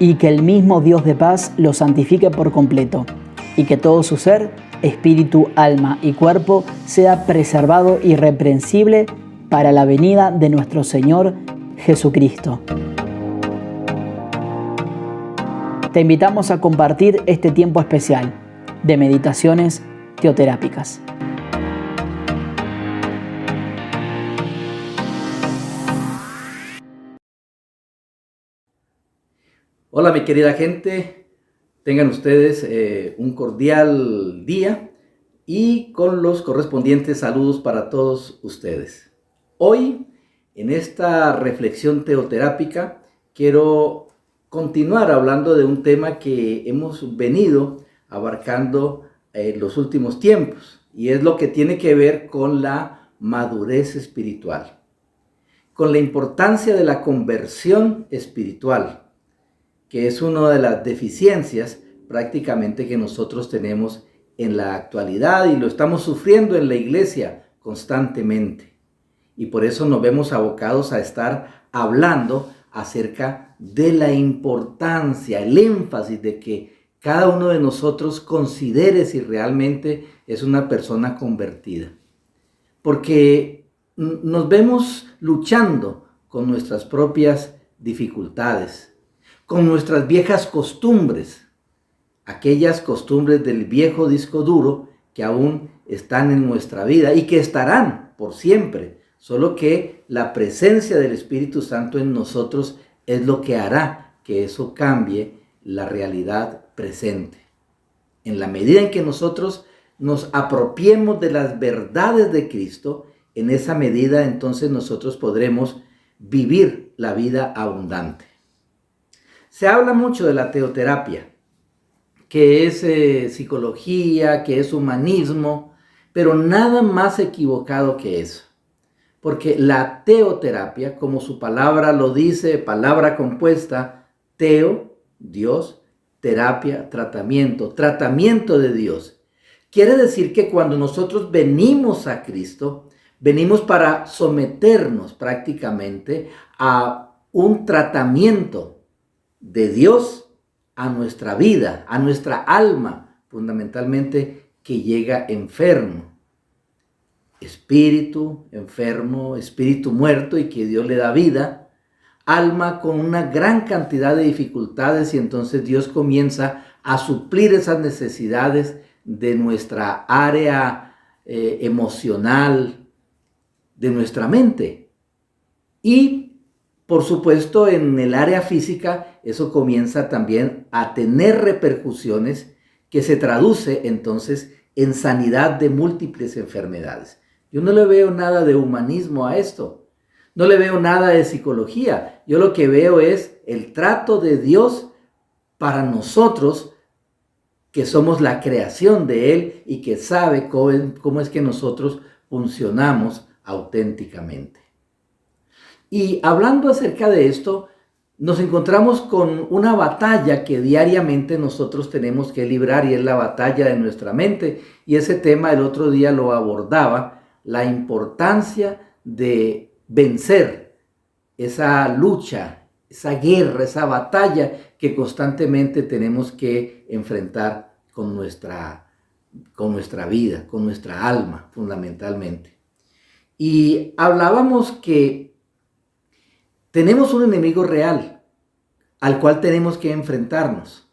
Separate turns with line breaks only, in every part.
y que el mismo Dios de paz lo santifique por completo, y que todo su ser, espíritu, alma y cuerpo sea preservado irreprensible para la venida de nuestro Señor Jesucristo. Te invitamos a compartir este tiempo especial de meditaciones teoterápicas.
Hola mi querida gente, tengan ustedes un cordial día y con los correspondientes saludos para todos ustedes. Hoy, en esta reflexión teoterápica, quiero continuar hablando de un tema que hemos venido abarcando en los últimos tiempos, y es lo que tiene que ver con la madurez espiritual, con la importancia de la conversión espiritual, que es una de las deficiencias prácticamente que nosotros tenemos en la actualidad y lo estamos sufriendo en la iglesia constantemente. Y por eso nos vemos abocados a estar hablando acerca de la importancia, el énfasis de que cada uno de nosotros considere si realmente es una persona convertida. Porque nos vemos luchando con nuestras propias dificultades, con nuestras viejas costumbres, aquellas costumbres del viejo disco duro que aún están en nuestra vida y que estarán por siempre, solo que la presencia del Espíritu Santo en nosotros es lo que hará que eso cambie la realidad presente. En la medida en que nosotros nos apropiemos de las verdades de Cristo, en esa medida entonces nosotros podremos vivir la vida abundante. Se habla mucho de la teoterapia, que es psicología, que es humanismo, pero nada más equivocado que eso. Porque la teoterapia, como su palabra lo dice, palabra compuesta, teo, Dios, terapia, tratamiento de Dios. Quiere decir que cuando nosotros venimos a Cristo, venimos para someternos prácticamente a un tratamiento de Dios a nuestra vida, a nuestra alma, fundamentalmente que llega enfermo. Espíritu enfermo, espíritu muerto y que Dios le da vida, alma con una gran cantidad de dificultades y entonces Dios comienza a suplir esas necesidades de nuestra área emocional, de nuestra mente. Y por supuesto, en el área física, eso comienza también a tener repercusiones que se traduce entonces en sanidad de múltiples enfermedades. Yo no le veo nada de humanismo a esto. No le veo nada de psicología. Yo lo que veo es el trato de Dios para nosotros, que somos la creación de Él y que sabe cómo es que nosotros funcionamos auténticamente. Y hablando acerca de esto, nos encontramos con una batalla que diariamente nosotros tenemos que librar y es la batalla de nuestra mente. Y ese tema el otro día lo abordaba, la importancia de vencer esa lucha, esa guerra, esa batalla que constantemente tenemos que enfrentar con nuestra vida, con nuestra alma fundamentalmente. Y hablábamos que tenemos un enemigo real al cual tenemos que enfrentarnos.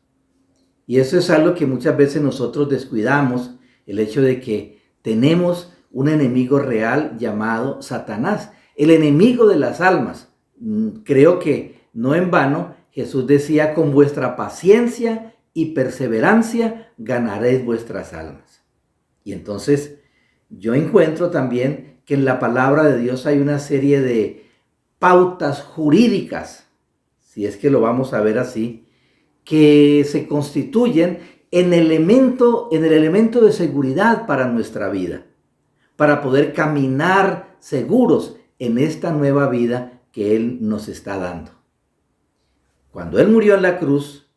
Y eso es algo que muchas veces nosotros descuidamos, el hecho de que tenemos un enemigo real llamado Satanás, el enemigo de las almas. Creo que no en vano Jesús decía, con vuestra paciencia y perseverancia ganaréis vuestras almas. Y entonces yo encuentro también que en la palabra de Dios hay una serie de pautas jurídicas, si es que lo vamos a ver así, que se constituyen en el elemento de seguridad para nuestra vida, para poder caminar seguros en esta nueva vida que Él nos está dando. Cuando Él murió en la cruz,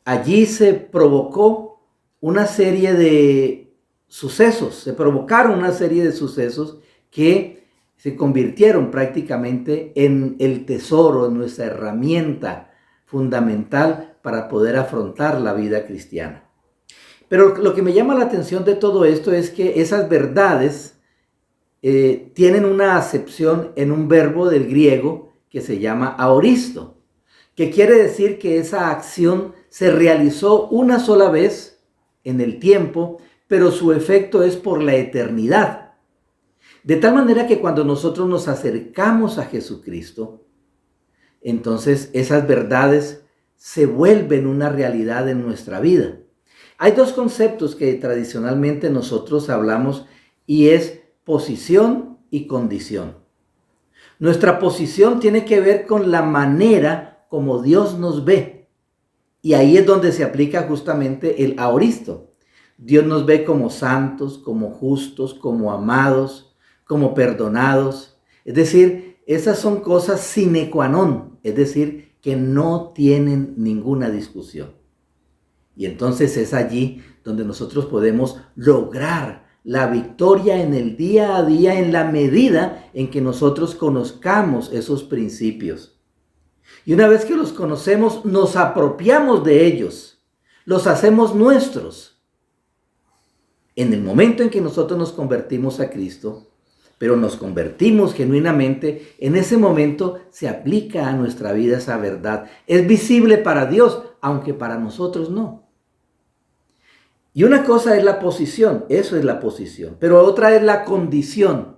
allí se provocó una serie de sucesos, se provocaron una serie de sucesos que se convirtieron prácticamente en el tesoro, en nuestra herramienta fundamental para poder afrontar la vida cristiana. Pero lo que me llama la atención de todo esto es que esas verdades tienen una acepción en un verbo del griego que se llama aoristo, que quiere decir que esa acción se realizó una sola vez en el tiempo, pero su efecto es por la eternidad. De tal manera que cuando nosotros nos acercamos a Jesucristo, entonces esas verdades se vuelven una realidad en nuestra vida. Hay dos conceptos que tradicionalmente nosotros hablamos y es posición y condición. Nuestra posición tiene que ver con la manera como Dios nos ve. Y ahí es donde se aplica justamente el aoristo. Dios nos ve como santos, como justos, como amados, como perdonados. Es decir, esas son cosas sine qua non, es decir, que no tienen ninguna discusión. Y entonces es allí donde nosotros podemos lograr la victoria en el día a día en la medida en que nosotros conozcamos esos principios. Y una vez que los conocemos, nos apropiamos de ellos, los hacemos nuestros. En el momento en que nosotros nos convertimos a Cristo, pero nos convertimos genuinamente, en ese momento se aplica a nuestra vida esa verdad. Es visible para Dios, aunque para nosotros no. Y una cosa es la posición, eso es la posición, pero otra es la condición.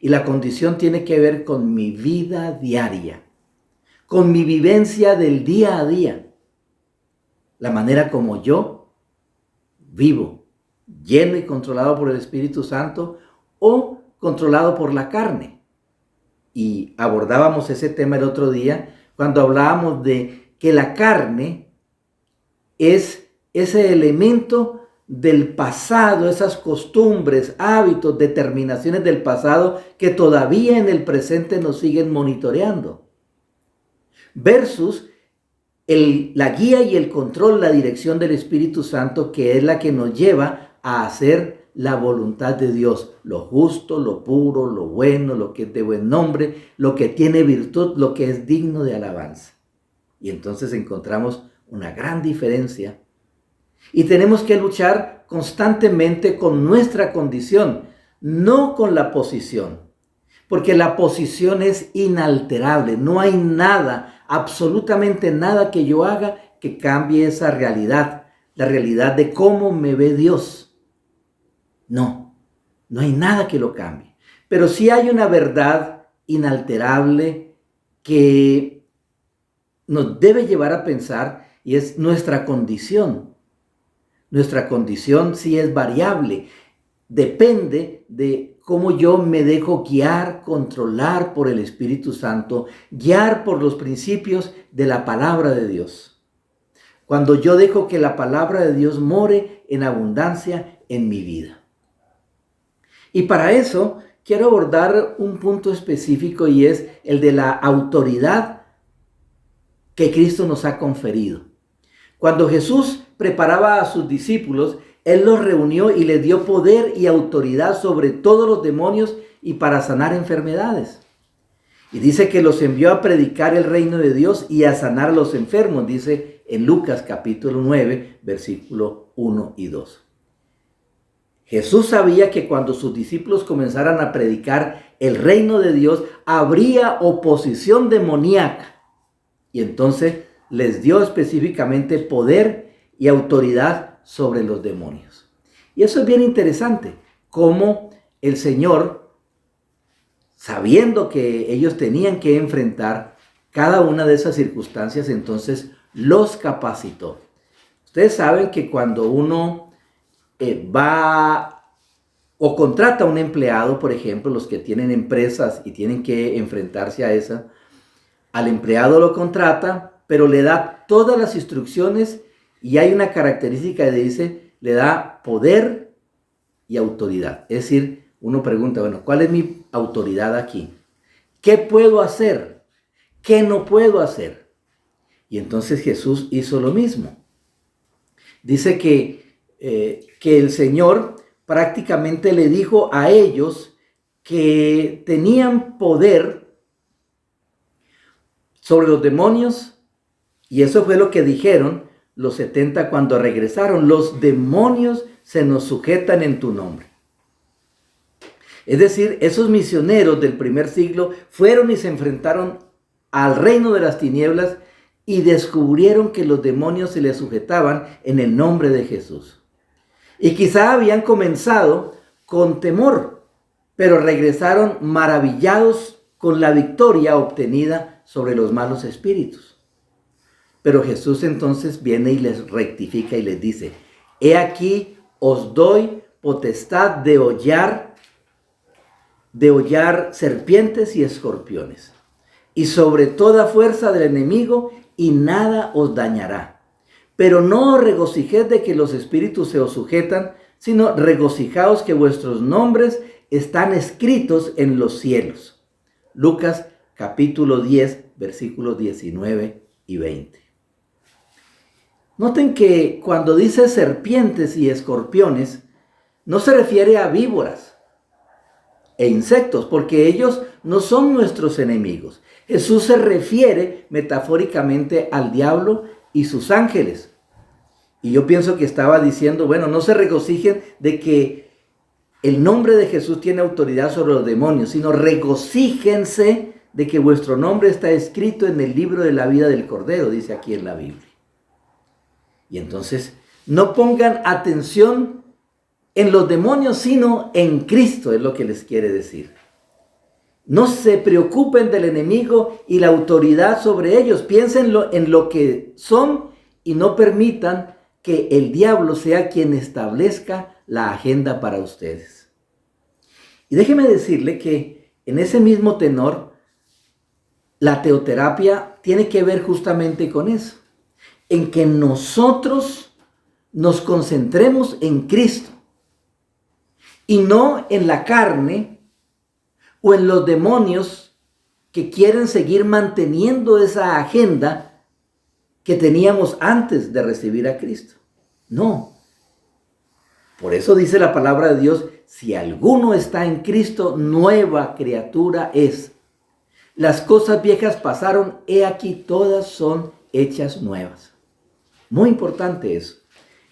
Y la condición tiene que ver con mi vida diaria, con mi vivencia del día a día. La manera como yo vivo, lleno y controlado por el Espíritu Santo o controlado por la carne. Y abordábamos ese tema el otro día cuando hablábamos de que la carne es ese elemento del pasado, esas costumbres, hábitos, determinaciones del pasado que todavía en el presente nos siguen monitoreando. Versus la guía y el control, la dirección del Espíritu Santo, que es la que nos lleva a hacer la voluntad de Dios, lo justo, lo puro, lo bueno, lo que es de buen nombre, lo que tiene virtud, lo que es digno de alabanza. Y entonces encontramos una gran diferencia. Y tenemos que luchar constantemente con nuestra condición, no con la posición. Porque la posición es inalterable. No hay nada, absolutamente nada que yo haga que cambie esa realidad. La realidad de cómo me ve Dios. No hay nada que lo cambie. Pero sí hay una verdad inalterable que nos debe llevar a pensar y es nuestra condición. Nuestra condición sí es variable. Depende de cómo yo me dejo guiar, controlar por el Espíritu Santo, guiar por los principios de la palabra de Dios. Cuando yo dejo que la palabra de Dios more en abundancia en mi vida. Y para eso quiero abordar un punto específico y es el de la autoridad que Cristo nos ha conferido. Cuando Jesús preparaba a sus discípulos, Él los reunió y les dio poder y autoridad sobre todos los demonios y para sanar enfermedades. Y dice que los envió a predicar el reino de Dios y a sanar a los enfermos, dice en Lucas capítulo 9, versículo 1 y 2. Jesús sabía que cuando sus discípulos comenzaran a predicar el reino de Dios, habría oposición demoníaca. Y entonces les dio específicamente poder y autoridad sobre los demonios. Y eso es bien interesante, cómo el Señor, sabiendo que ellos tenían que enfrentar cada una de esas circunstancias, entonces los capacitó. Ustedes saben que cuando uno va o contrata a un empleado, por ejemplo, los que tienen empresas y tienen que enfrentarse a esa, al empleado lo contrata, pero le da todas las instrucciones y hay una característica que dice, le da poder y autoridad. Es decir, uno pregunta, bueno, ¿cuál es mi autoridad aquí? ¿Qué puedo hacer? ¿Qué no puedo hacer? Y entonces Jesús hizo lo mismo. Dice que el Señor prácticamente le dijo a ellos que tenían poder sobre los demonios Y eso fue lo que dijeron los 70 cuando regresaron: los demonios se nos sujetan en tu nombre. Es decir, esos misioneros del primer siglo fueron y se enfrentaron al reino de las tinieblas y descubrieron que los demonios se les sujetaban en el nombre de Jesús. Y quizá habían comenzado con temor, pero regresaron maravillados con la victoria obtenida sobre los malos espíritus. Pero Jesús entonces viene y les rectifica y les dice: he aquí os doy potestad de hollar serpientes y escorpiones, y sobre toda fuerza del enemigo, y nada os dañará. Pero no os regocijéis de que los espíritus se os sujetan, sino regocijaos que vuestros nombres están escritos en los cielos. Lucas capítulo 10, versículos 19 y 20. Noten que cuando dice serpientes y escorpiones, no se refiere a víboras e insectos, porque ellos no son nuestros enemigos. Jesús se refiere metafóricamente al diablo y sus ángeles. Y yo pienso que estaba diciendo, bueno, no se regocijen de que el nombre de Jesús tiene autoridad sobre los demonios, sino regocíjense de que vuestro nombre está escrito en el libro de la vida del Cordero, dice aquí en la Biblia. Y entonces, no pongan atención en los demonios, sino en Cristo, es lo que les quiere decir. No se preocupen del enemigo y la autoridad sobre ellos. Piensen en lo que son y no permitan que el diablo sea quien establezca la agenda para ustedes. Y déjeme decirle que en ese mismo tenor, la teoterapia tiene que ver justamente con eso, en que nosotros nos concentremos en Cristo y no en la carne o en los demonios que quieren seguir manteniendo esa agenda que teníamos antes de recibir a Cristo. No. Por eso dice la palabra de Dios: si alguno está en Cristo, nueva criatura es. Las cosas viejas pasaron, he aquí todas son hechas nuevas. Muy importante eso.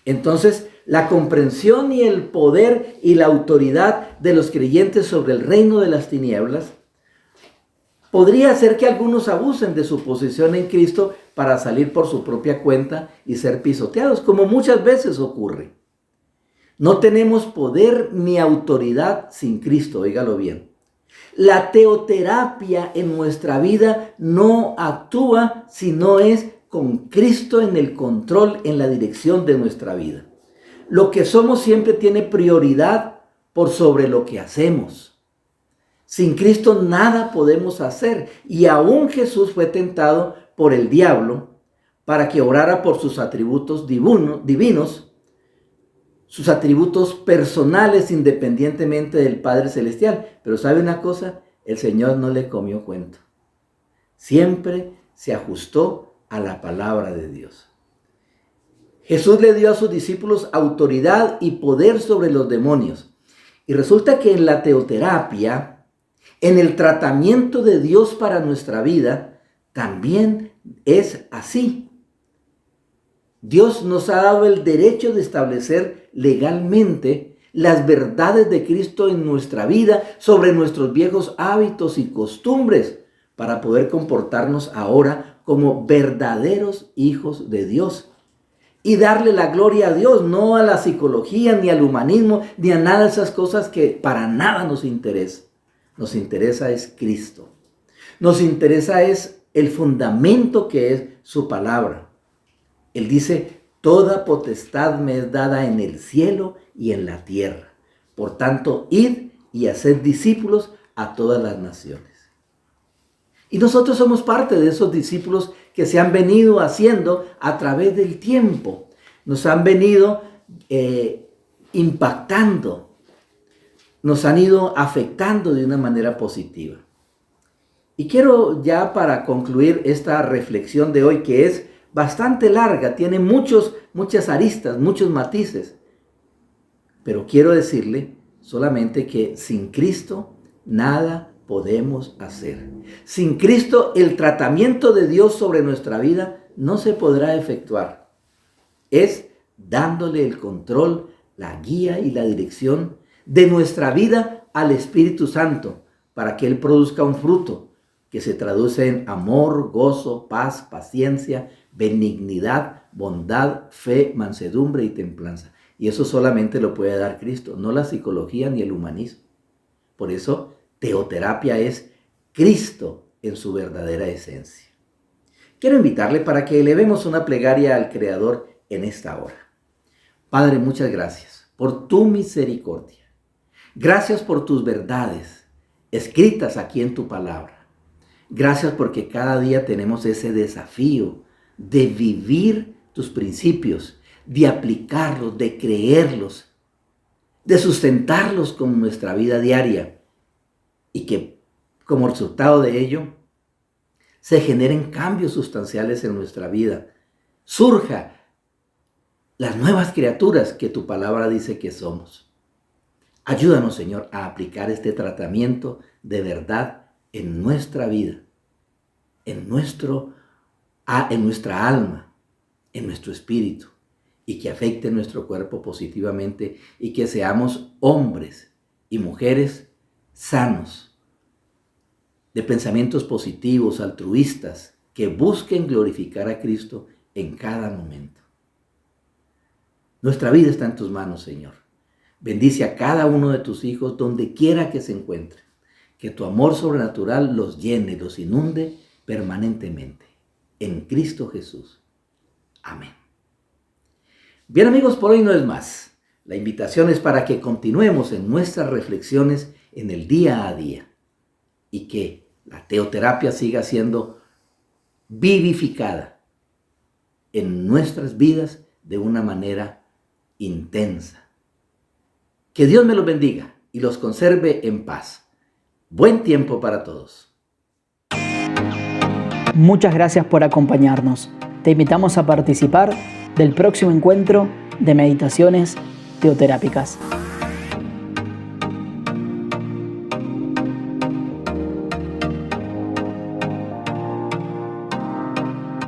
Entonces, la comprensión y el poder y la autoridad de los creyentes sobre el reino de las tinieblas podría hacer que algunos abusen de su posición en Cristo para salir por su propia cuenta y ser pisoteados, como muchas veces ocurre. No tenemos poder ni autoridad sin Cristo, óigalo bien. La teoterapia en nuestra vida no actúa si no es con Cristo en el control, en la dirección de nuestra vida. Lo que somos siempre tiene prioridad por sobre lo que hacemos. Sin Cristo nada podemos hacer, y aún Jesús fue tentado por el diablo para que obrara por sus atributos divinos, sus atributos personales independientemente del Padre Celestial. Pero ¿sabe una cosa? El Señor no le comió cuento. Siempre se ajustó a la palabra de Dios. Jesús le dio a sus discípulos autoridad y poder sobre los demonios. Y resulta que en la teoterapia, en el tratamiento de Dios para nuestra vida, también es así. Dios nos ha dado el derecho de establecer legalmente las verdades de Cristo en nuestra vida sobre nuestros viejos hábitos y costumbres para poder comportarnos ahora como verdaderos hijos de Dios y darle la gloria a Dios, no a la psicología, ni al humanismo, ni a nada de esas cosas que para nada nos interesa. Nos interesa es Cristo. Nos interesa es el fundamento que es su palabra. Él dice: toda potestad me es dada en el cielo y en la tierra. Por tanto, id y haced discípulos a todas las naciones. Y nosotros somos parte de esos discípulos que se han venido haciendo a través del tiempo. Nos han venido impactando, nos han ido afectando de una manera positiva. Y quiero ya, para concluir esta reflexión de hoy, que es bastante larga, tiene muchas aristas, muchos matices, pero quiero decirle solamente que sin Cristo nada podemos hacer. Sin Cristo el tratamiento de Dios sobre nuestra vida no se podrá efectuar. Es dándole el control, la guía y la dirección de nuestra vida al Espíritu Santo para que Él produzca un fruto que se traduce en amor, gozo, paz, paciencia, benignidad, bondad, fe, mansedumbre y templanza. Y eso solamente lo puede dar Cristo, no la psicología ni el humanismo. Por eso, teoterapia es Cristo en su verdadera esencia. Quiero invitarle para que elevemos una plegaria al Creador en esta hora. Padre, muchas gracias por tu misericordia. Gracias por tus verdades escritas aquí en tu palabra. Gracias porque cada día tenemos ese desafío de vivir tus principios, de aplicarlos, de creerlos, de sustentarlos con nuestra vida diaria y que como resultado de ello se generen cambios sustanciales en nuestra vida. Surja las nuevas criaturas que tu palabra dice que somos. Ayúdanos, Señor, a aplicar este tratamiento de verdad en nuestra vida, en nuestra alma, en nuestro espíritu, y que afecte nuestro cuerpo positivamente y que seamos hombres y mujeres sanos, de pensamientos positivos, altruistas, que busquen glorificar a Cristo en cada momento. Nuestra vida está en tus manos, Señor. Bendice a cada uno de tus hijos donde quiera que se encuentren. Que tu amor sobrenatural los llene, los inunde permanentemente. En Cristo Jesús. Amén. Bien, amigos, por hoy no es más. La invitación es para que continuemos en nuestras reflexiones en el día a día y que la teoterapia siga siendo vivificada en nuestras vidas de una manera intensa. Que Dios me los bendiga y los conserve en paz. Buen tiempo para todos.
Muchas gracias por acompañarnos. Te invitamos a participar del próximo encuentro de meditaciones teoterápicas.